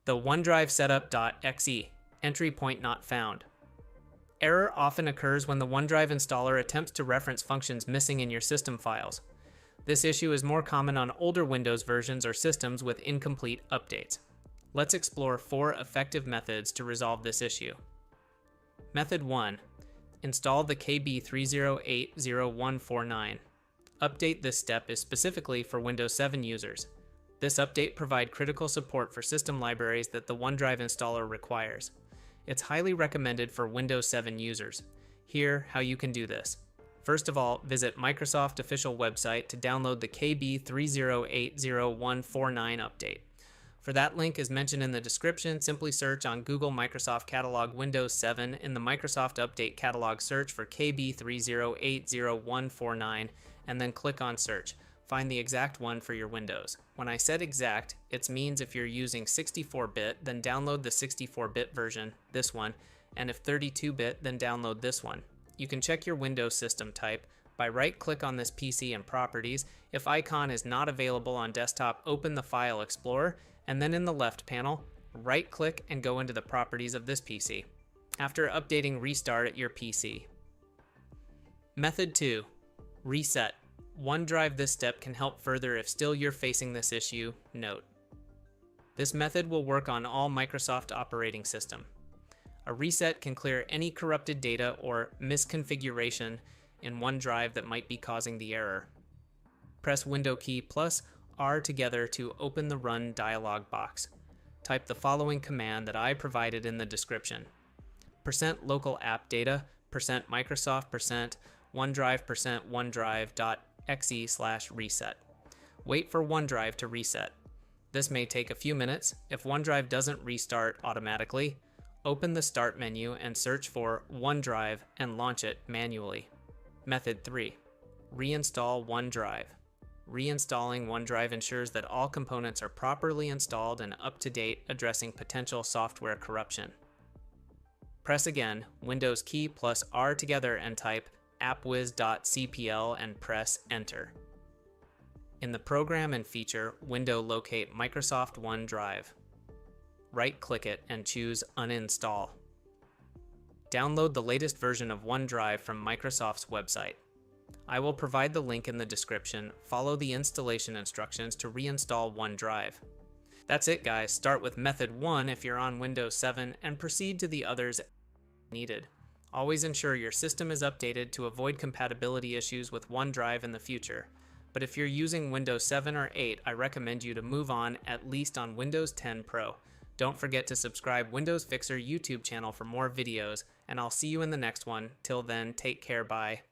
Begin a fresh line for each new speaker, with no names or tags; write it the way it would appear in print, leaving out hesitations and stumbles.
The OneDrive setup.exe, entry point not found. Error often occurs when the OneDrive installer attempts to reference functions missing in your system files. This issue is more common on older Windows versions or systems with incomplete updates. Let's explore 4 effective methods to resolve this issue. Method 1. Install the KB3080149. Update this step is specifically for Windows 7 users. This update provides critical support for system libraries that the OneDrive installer requires. It's highly recommended for Windows 7 users. Here, how you can do this. First of all, visit Microsoft official website to download the KB3080149 update. For that link is mentioned in the description, simply search on Google Microsoft Catalog Windows 7 in the Microsoft Update Catalog search for KB3080149 and then click on search. Find the exact one for your Windows. When I said exact, it means if you're using 64-bit, then download the 64-bit version, this one, and if 32-bit, then download this one. You can check your Windows system type by right-click on this PC in Properties. If icon is not available on desktop, open the File Explorer, and then in the left panel, right-click and go into the properties of this PC. After updating, restart your PC. Method 2. Reset. OneDrive. This step can help further if still you're facing this issue. Note: this method will work on all Microsoft operating system. A reset can clear any corrupted data or misconfiguration in OneDrive that might be causing the error. Press Window key plus R together to open the Run dialog box. Type the following command that I provided in the description: %local app data, %Microsoft, %OneDrive, %OneDrive.exe/reset. Wait for OneDrive to reset. This may take a few minutes. If OneDrive doesn't restart automatically, open the Start menu and search for OneDrive and launch it manually. Method 3. Reinstall OneDrive. Reinstalling OneDrive ensures that all components are properly installed and up to date, addressing potential software corruption. Press again Windows key plus R together and type appwiz.cpl and press Enter. In the Program and Feature window, locate Microsoft OneDrive. Right-click it and choose Uninstall. Download the latest version of OneDrive from Microsoft's website. I will provide the link in the description. Follow the installation instructions to reinstall OneDrive. That's it, guys. Start with method 1 if you're on Windows 7 and proceed to the others as needed. Always ensure your system is updated to avoid compatibility issues with OneDrive in the future. But if you're using Windows 7 or 8, I recommend you to move on at least on Windows 10 Pro. Don't forget to subscribe Windows Fixer YouTube channel for more videos, and I'll see you in the next one. Till then, take care, bye.